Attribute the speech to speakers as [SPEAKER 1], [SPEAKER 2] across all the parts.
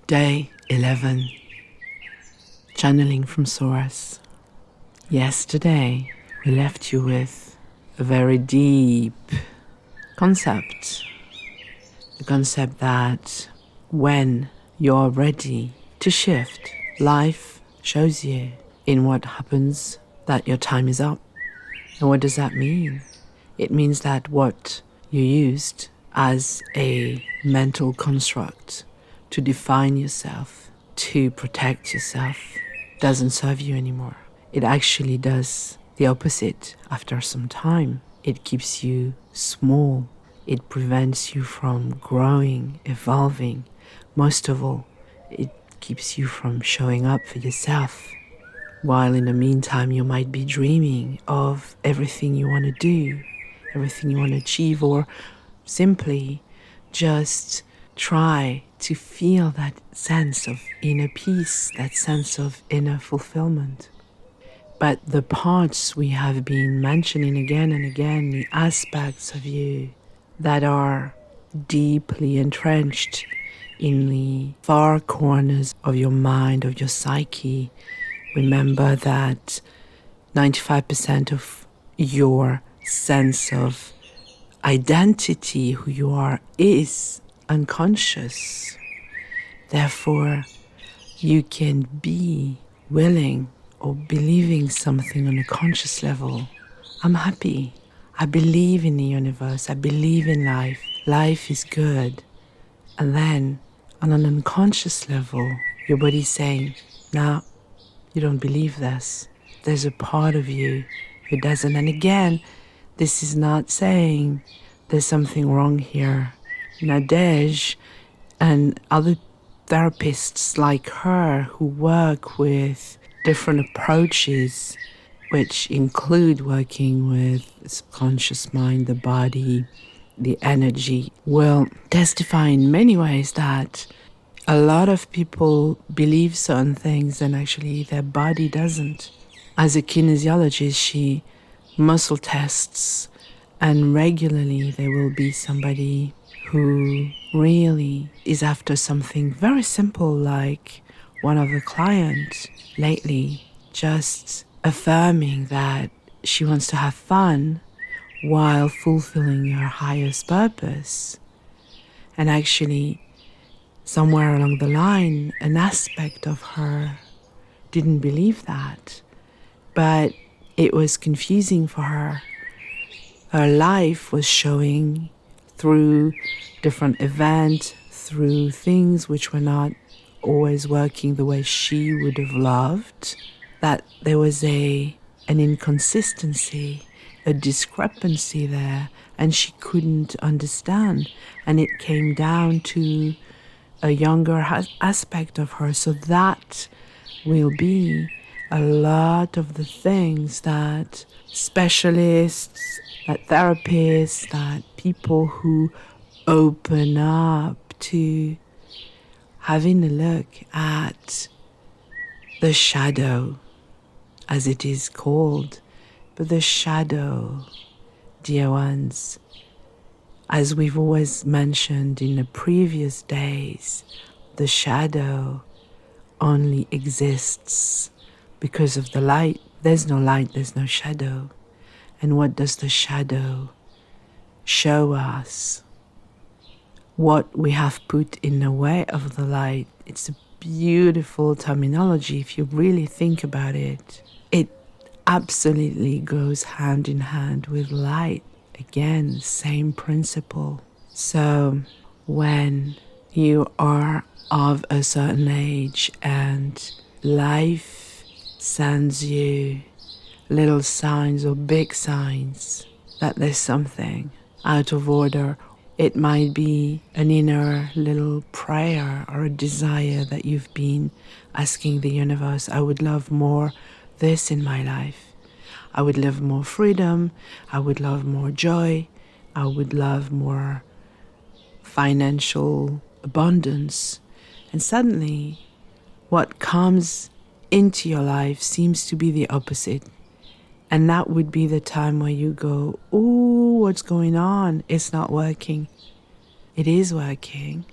[SPEAKER 1] Day 11. Channeling from Source. Yesterday, we left you with a very deep concept. The concept that when you're ready to shift, life shows you in what happens that your time is up. And what does that mean? It means that what you used as a mental construct to define yourself, to protect yourself, doesn't serve you anymore. It actually does the opposite after some time. It keeps you small. It prevents you from growing, evolving. Most of all, it keeps you from showing up for yourself. While in the meantime, you might be dreaming of everything you want to do, everything you want to achieve, or simply just try to feel that sense of inner peace, that sense of inner fulfillment. But the parts we have been mentioning again and again, the aspects of you that are deeply entrenched in the far corners of your mind, of your psyche, remember that 95% of your sense of identity, who you are, is unconscious. Therefore, you can be willing or believing something on a conscious level. I'm happy. I believe in the universe. I believe in life. Life is good. And then, on an unconscious level, your body's saying, no, you don't believe this. There's a part of you who doesn't. And again, this is not saying there's something wrong here. Nadej and other therapists like her who work with different approaches, which include working with the subconscious mind, the body, the energy, will testify in many ways that a lot of people believe certain things and actually their body doesn't. As a kinesiologist, she muscle tests, and regularly there will be somebody who really is after something very simple, like one of the clients lately just affirming that she wants to have fun while fulfilling her highest purpose. And actually, somewhere along the line, an aspect of her didn't believe that, but it was confusing for her. Her life was showing through different events, through things which were not always working the way she would have loved, that there was an inconsistency, a discrepancy there, and she couldn't understand. And it came down to a younger aspect of her. So that will be a lot of the things that specialists, that therapists, that people who open up to having a look at the shadow, as it is called. But the shadow, dear ones, as we've always mentioned in the previous days, the shadow only exists because of the light. There's no light, there's no shadow. And what does the shadow show us? What we have put in the way of the light. It's a beautiful terminology if you really think about it. It absolutely goes hand in hand with light. Again, same principle. So when you are of a certain age and life sends you little signs or big signs that there's something out of order, it might be an inner little prayer or a desire that you've been asking the universe. I would love more this in my life. I would love more freedom. I would love more joy. I would love more financial abundance. And suddenly, what comes into your life seems to be the opposite. And that would be the time where you go, ooh, what's going on? It's not working. It is working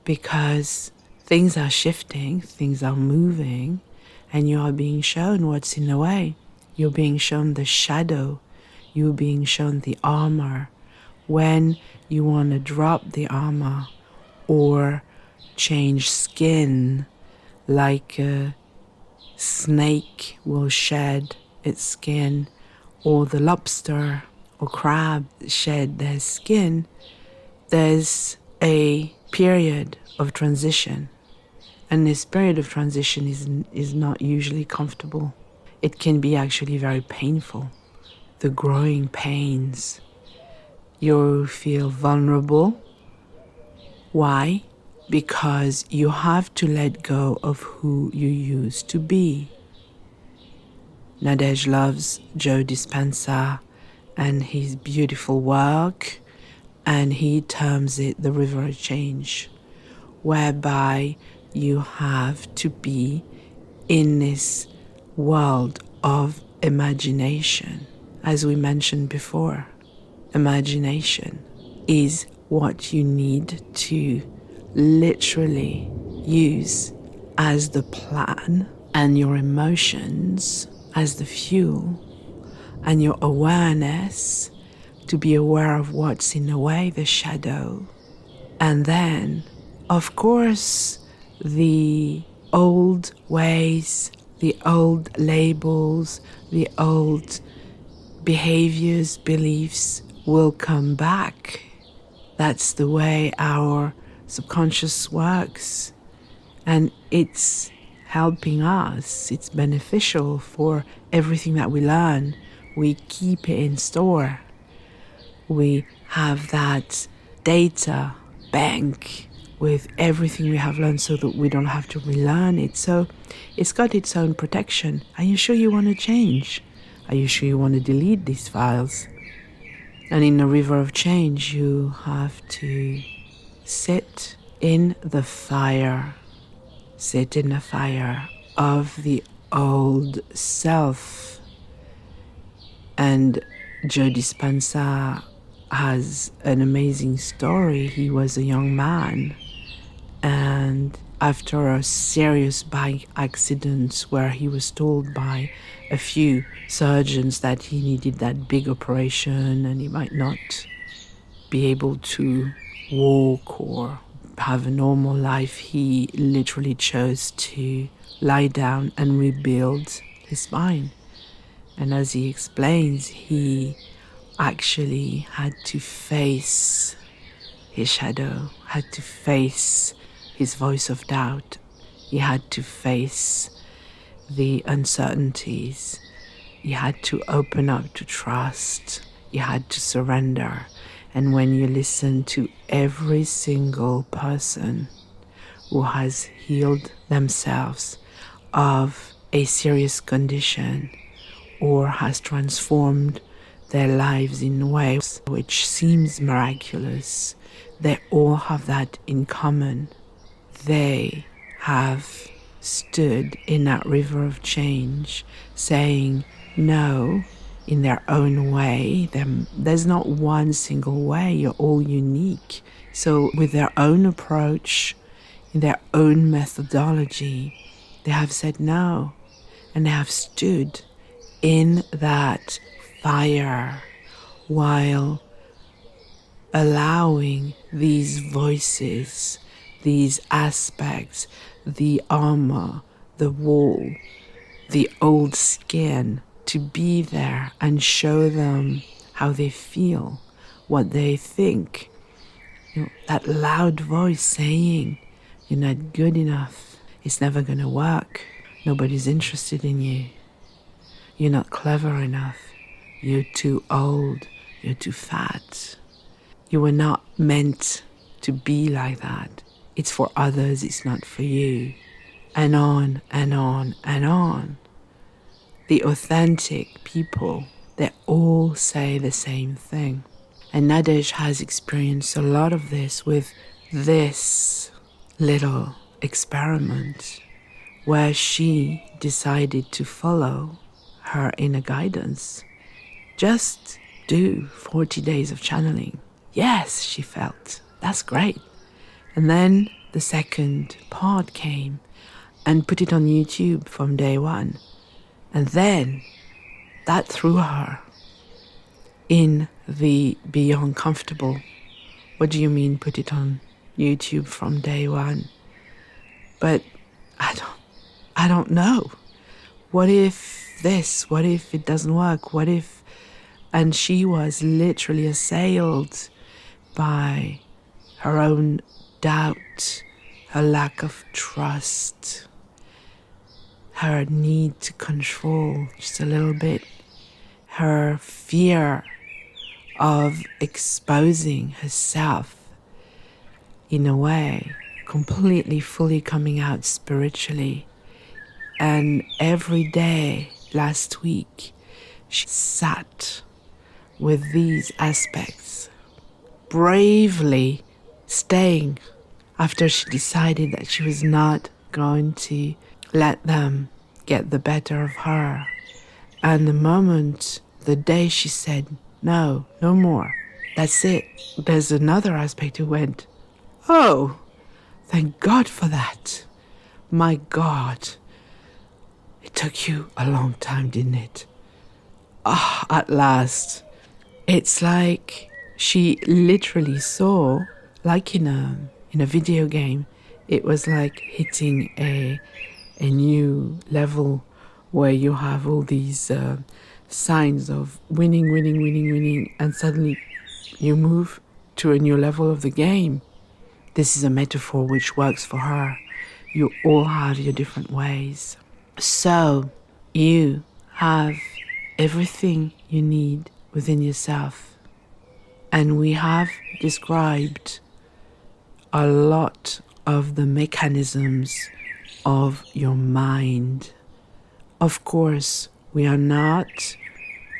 [SPEAKER 1] because things are shifting, things are moving, and you are being shown what's in the way. You're being shown the shadow. You're being shown the armor. When you want to drop the armor or change skin, like a snake will shed its skin, or the lobster or crab shed their skin, there's a period of transition. And this period of transition is not usually comfortable. It can be actually very painful. The growing pains. You feel vulnerable. Why? Because you have to let go of who you used to be. Nadej loves Joe Dispenza and his beautiful work, and he terms it the river of change, whereby you have to be in this world of imagination. As we mentioned before, imagination is what you need to literally use as the plan, and your emotions as the fuel, and your awareness to be aware of what's in the way, the shadow. And then, of course, the old ways, the old labels, the old behaviors, beliefs will come back. That's the way our subconscious works. And it's helping us. It's beneficial for everything that we learn. We keep it in store. We have that data bank with everything we have learned so that we don't have to relearn it. So it's got its own protection. Are you sure you want to change? Are you sure you want to delete these files? And in the river of change, you have to sit in the fire. Sit in the fire of the old self. And Joe Dispenza has an amazing story. He was a young man, and after a serious bike accident where he was told by a few surgeons that he needed that big operation and he might not be able to walk or have a normal life, he literally chose to lie down and rebuild his spine. And as he explains, he actually had to face his shadow, had to face his voice of doubt. He had to face the uncertainties. He had to open up to trust. He had to surrender. And when you listen to every single person who has healed themselves of a serious condition or has transformed their lives in ways which seems miraculous, they all have that in common. They have stood in that river of change, saying no in their own way. There's not one single way. You're all unique. So with their own approach, in their own methodology, they have said no, and they have stood in that fire while allowing these voices, these aspects, the armor, the wall, the old skin to be there and show them how they feel, what they think. That loud voice saying, you're not good enough, it's never going to work, nobody's interested in you, you're not clever enough, you're too old, you're too fat, you were not meant to be like that. It's for others, it's not for you. And on and on and on. The authentic people, they all say the same thing. And Nadej has experienced a lot of this with this little experiment where she decided to follow her inner guidance. Just do 40 days of channeling. Yes, she felt. That's great. And then the second part came and put it on YouTube from day one. And then that threw her in the beyond comfortable. What do you mean put it on YouTube from day one? But I don't know. What if this? What if it doesn't work? What if? And she was literally assailed by her own doubt, her lack of trust, her need to control just a little bit, her fear of exposing herself in a way, completely, fully coming out spiritually. And every day last week, she sat with these aspects, bravely staying after she decided that she was not going to let them get the better of her. And the day she said, no more, that's it, there's another aspect who went, oh, thank God for that. My God, it took you a long time, didn't it? At last. It's like she literally saw, like in a video game, it was like hitting a new level where you have all these signs of winning, and suddenly you move to a new level of the game. This is a metaphor which works for her. You all have your different ways. So you have everything you need within yourself. And we have described a lot of the mechanisms of your mind. Of course, we are not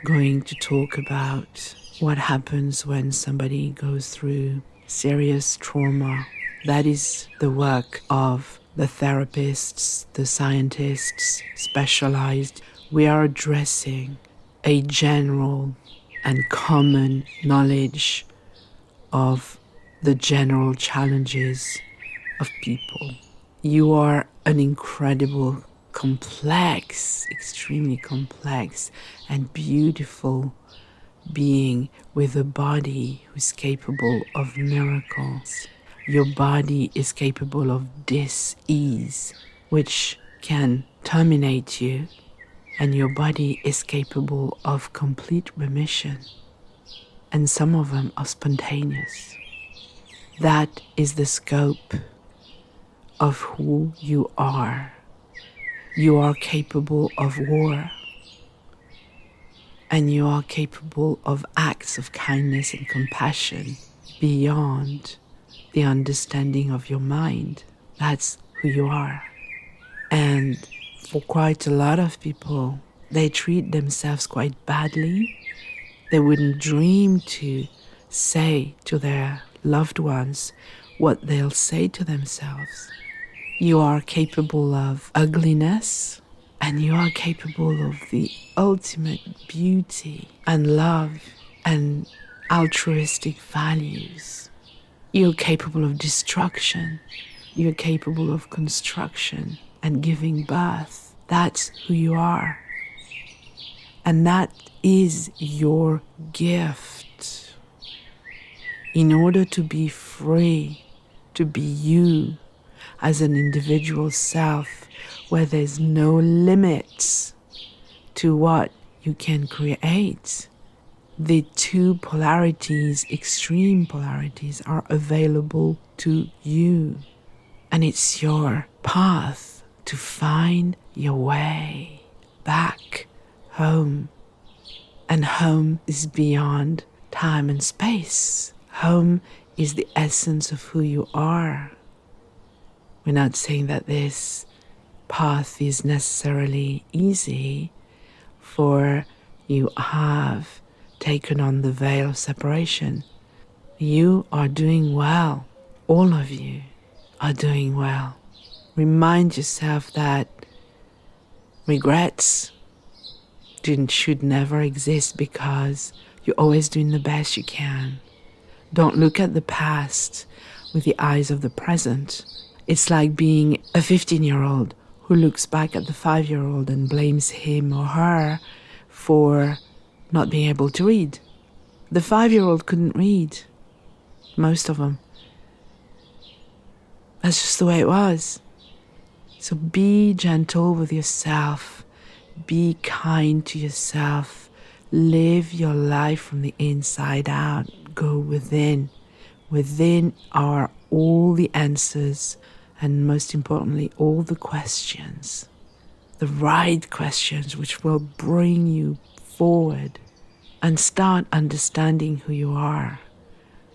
[SPEAKER 1] going to talk about what happens when somebody goes through serious trauma. That is the work of the therapists, the scientists, specialized. We are addressing a general and common knowledge of the general challenges of people. You are an incredible, complex, extremely complex and beautiful being with a body who's capable of miracles. Your body is capable of dis-ease, which can terminate you, and your body is capable of complete remission, and some of them are spontaneous. That is the scope of who you are. You are capable of war, and you are capable of acts of kindness and compassion beyond the understanding of your mind. That's who you are. And for quite a lot of people, they treat themselves quite badly. They wouldn't dream to say to their loved ones what they'll say to themselves. You are capable of ugliness, and you are capable of the ultimate beauty and love and altruistic values. You're capable of destruction. You're capable of construction and giving birth. That's who you are. And that is your gift. In order to be free, to be you as an individual self, where there's no limits to what you can create, the two polarities, extreme polarities, are available to you. And it's your path to find your way back home. And home is beyond time and space. Home is the essence of who you are. We're not saying that this path is necessarily easy, for you have taken on the veil of separation. You are doing well. All of you are doing well. Remind yourself that regrets should never exist, because you're always doing the best you can. Don't look at the past. with the eyes of the present. It's like being a 15-year-old who looks back at the 5-year-old and blames him or her for not being able to read. The 5-year-old couldn't read, most of them. That's just the way it was. So be gentle with yourself. Be kind to yourself. Live your life from the inside out. Go within. Within are all the answers, and most importantly, all the questions. The right questions which will bring you forward and start understanding who you are,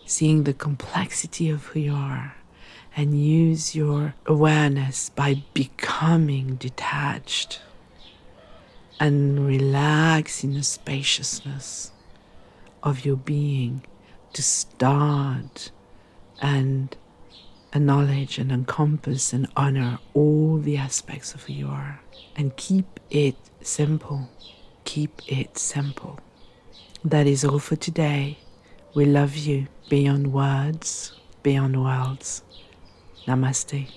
[SPEAKER 1] seeing the complexity of who you are, and use your awareness by becoming detached and relax in the spaciousness of your being to start and acknowledge and encompass and honor all the aspects of who you are. And keep it simple. Keep it simple. That is all for today. We love you beyond words, beyond worlds. Namaste.